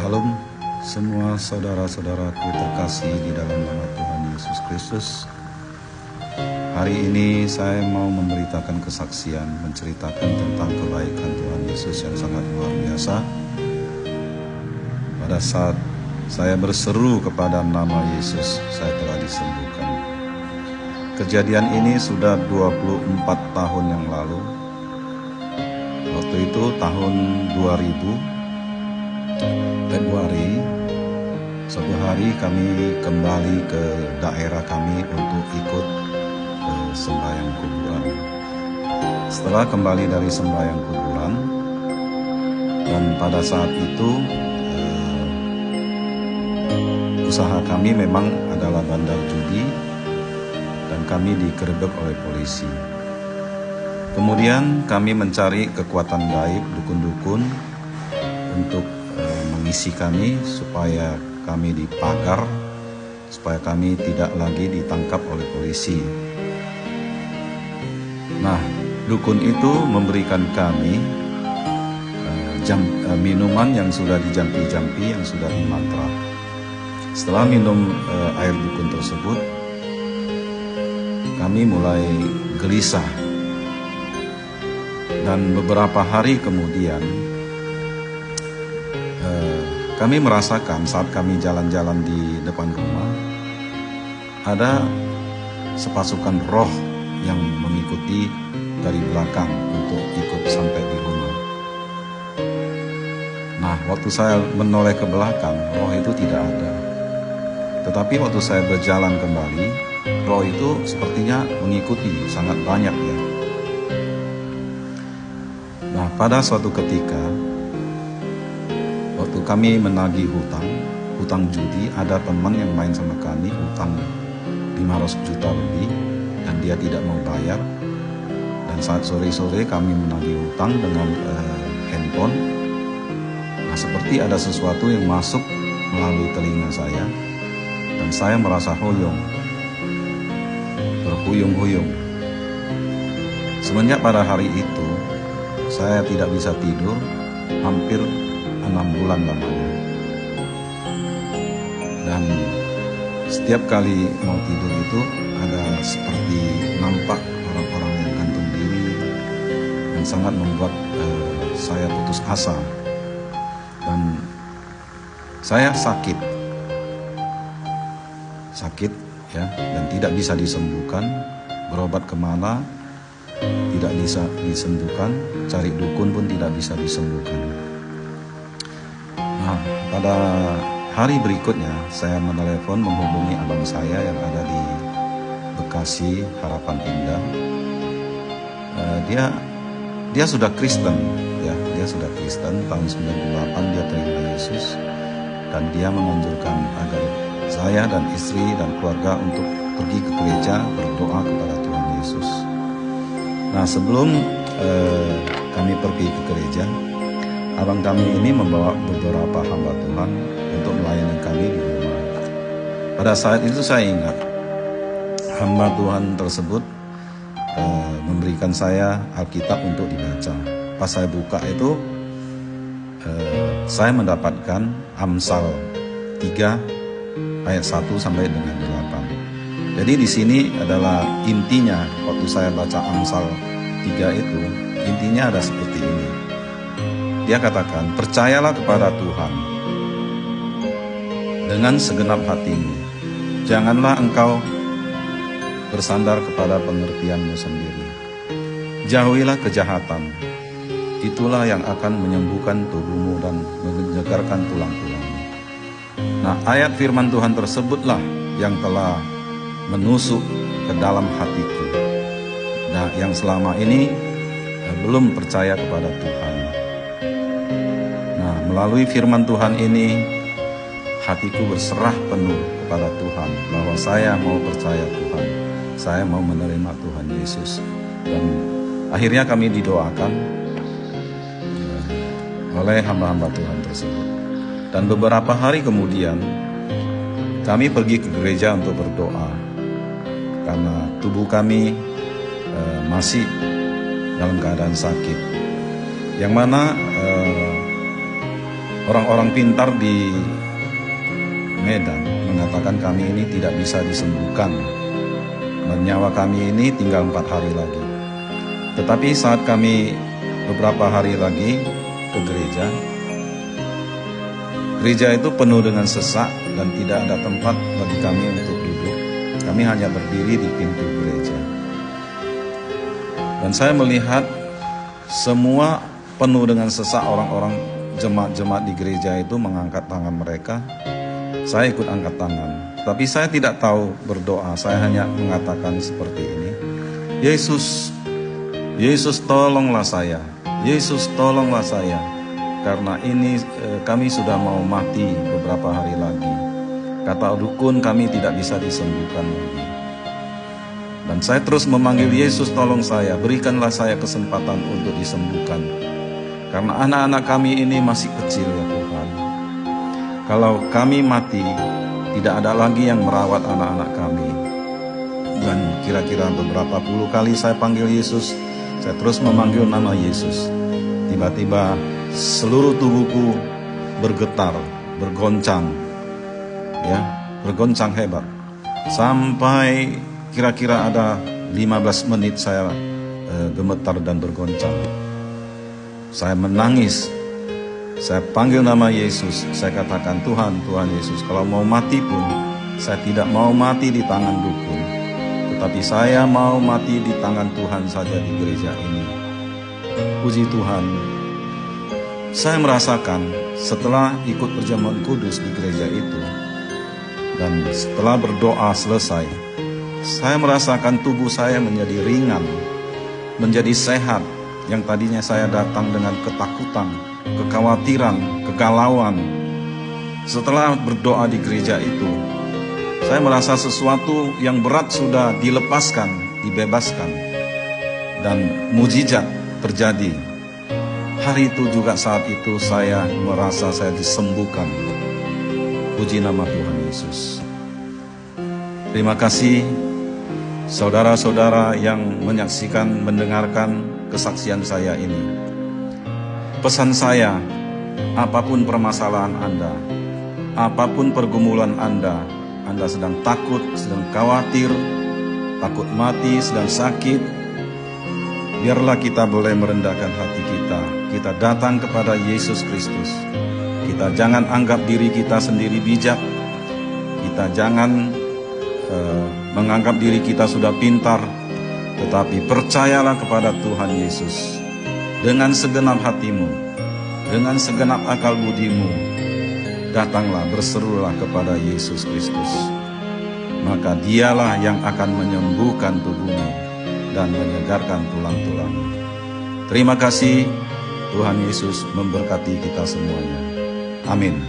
Salam semua saudara-saudaraku terkasih di dalam nama Tuhan Yesus Kristus. Hari ini saya mau memberitakan kesaksian, menceritakan tentang kebaikan Tuhan Yesus yang sangat luar biasa. Pada saat saya berseru kepada nama Yesus, saya telah disembuhkan. Kejadian ini sudah 24 tahun yang lalu. Waktu itu tahun 2000 Februari, suatu hari kami kembali ke daerah kami untuk ikut sembahyang kuburan. Setelah kembali dari sembahyang kuburan, dan pada saat itu usaha kami memang adalah bandar judi, dan kami digerebek oleh polisi. Kemudian kami mencari kekuatan gaib, dukun-dukun untuk mengisi kami supaya kami dipagar, supaya kami tidak lagi ditangkap oleh polisi. Nah, dukun itu memberikan kami minuman yang sudah dijampi-jampi, yang sudah dimantra. Setelah minum air dukun tersebut, kami mulai gelisah. Dan beberapa hari kemudian, kami merasakan saat kami jalan-jalan di depan rumah, ada sepasukan roh yang mengikuti dari belakang untuk ikut sampai di rumah. Nah, waktu saya menoleh ke belakang, roh itu tidak ada. Tetapi waktu saya berjalan kembali, roh itu sepertinya mengikuti sangat banyak ya. Nah, pada suatu ketika, waktu kami menagih hutang judi, ada teman yang main sama kami, hutang 500 juta lebih, dan dia tidak mau bayar. Dan saat sore-sore kami menagih hutang dengan handphone. Nah, seperti ada sesuatu yang masuk melalui telinga saya, dan saya merasa berhuyung-huyung. Semenjak pada hari itu, saya tidak bisa tidur, hampir 6 bulan lamanya. Dan setiap kali mau tidur itu ada seperti nampak orang-orang yang gantung diri, yang sangat membuat saya putus asa. Dan saya sakit ya, dan tidak bisa disembuhkan. Berobat kemana tidak bisa disembuhkan, cari dukun pun tidak bisa disembuhkan. Nah, pada hari berikutnya saya menelepon menghubungi abang saya yang ada di Bekasi, Harapan Indah. Dia sudah Kristen ya, dia sudah Kristen. Tahun 98 dia terima Yesus, dan dia menganjurkan agar saya dan istri dan keluarga untuk pergi ke gereja berdoa kepada Tuhan Yesus. Nah, sebelum kami pergi ke gereja, abang kami ini membawa beberapa hamba Tuhan untuk melayani kami di rumah. Pada saat itu saya ingat hamba Tuhan tersebut memberikan saya Alkitab untuk dibaca. Pas saya buka itu, saya mendapatkan Amsal 3 ayat 1 sampai dengan 8. Jadi di sini adalah intinya, waktu saya baca Amsal 3 itu, intinya ada seperti ini. Dia katakan, percayalah kepada Tuhan dengan segenap hatimu. Janganlah engkau bersandar kepada pengertianmu sendiri. Jauhilah kejahatan. Itulah yang akan menyembuhkan tubuhmu dan menyegarkan tulang-tulangmu. Nah, ayat firman Tuhan tersebutlah yang telah menusuk ke dalam hatiku. Nah, yang selama ini belum percaya kepada Tuhan. Nah, melalui firman Tuhan ini, hatiku berserah penuh kepada Tuhan, bahwa saya mau percaya Tuhan, saya mau menerima Tuhan Yesus. Dan akhirnya kami didoakan oleh hamba-hamba Tuhan tersebut. Dan beberapa hari kemudian, kami pergi ke gereja untuk berdoa, karena tubuh kami masih dalam keadaan sakit, yang mana Orang-orang pintar di Medan mengatakan kami ini tidak bisa disembuhkan dan nyawa kami ini tinggal 4 hari lagi. Tetapi saat kami beberapa hari lagi ke gereja itu penuh dengan sesak dan tidak ada tempat bagi kami untuk duduk. Kami hanya berdiri di pintu gereja. Dan saya melihat semua penuh dengan sesak, orang-orang jemaat-jemaat di gereja itu mengangkat tangan mereka. Saya ikut angkat tangan. Tapi saya tidak tahu berdoa, saya hanya mengatakan seperti ini. Yesus tolonglah saya. Yesus tolonglah saya. Karena ini kami sudah mau mati beberapa hari lagi. Kata dukun kami tidak bisa disembuhkan lagi. Dan saya terus memanggil Yesus, tolong saya, berikanlah saya kesempatan untuk disembuhkan. Karena anak-anak kami ini masih kecil ya Tuhan. Kalau kami mati, tidak ada lagi yang merawat anak-anak kami. Dan kira-kira beberapa puluh kali saya panggil Yesus, saya terus memanggil nama Yesus. Tiba-tiba seluruh tubuhku bergetar, bergoncang, ya, bergoncang hebat. Sampai kira-kira ada 15 menit saya gemetar dan bergoncang. Saya menangis, saya panggil nama Yesus, saya katakan, Tuhan Yesus, kalau mau mati pun, saya tidak mau mati di tangan dukun, tetapi saya mau mati di tangan Tuhan saja di gereja ini. Puji Tuhan, saya merasakan setelah ikut perjamuan kudus di gereja itu, dan setelah berdoa selesai, saya merasakan tubuh saya menjadi ringan, menjadi sehat. Yang tadinya saya datang dengan ketakutan, kekhawatiran, kegalauan. Setelah berdoa di gereja itu, saya merasa sesuatu yang berat sudah dilepaskan, dibebaskan. Dan mujizat terjadi. Hari itu juga, saat itu saya merasa saya disembuhkan. Puji nama Tuhan Yesus. Terima kasih saudara-saudara yang menyaksikan, mendengarkan kesaksian saya ini. Pesan saya, apapun permasalahan Anda, apapun pergumulan Anda sedang takut, sedang khawatir, takut mati, sedang sakit, biarlah kita boleh merendahkan hati kita. Kita datang kepada Yesus Kristus. Kita jangan anggap diri kita sendiri bijak. Kita jangan menganggap diri kita sudah pintar, tetapi percayalah kepada Tuhan Yesus. Dengan segenap hatimu, dengan segenap akal budimu, datanglah, berserulah kepada Yesus Kristus. Maka dialah yang akan menyembuhkan tubuhmu dan menyegarkan tulang-tulangmu. Terima kasih, Tuhan Yesus memberkati kita semuanya. Amin.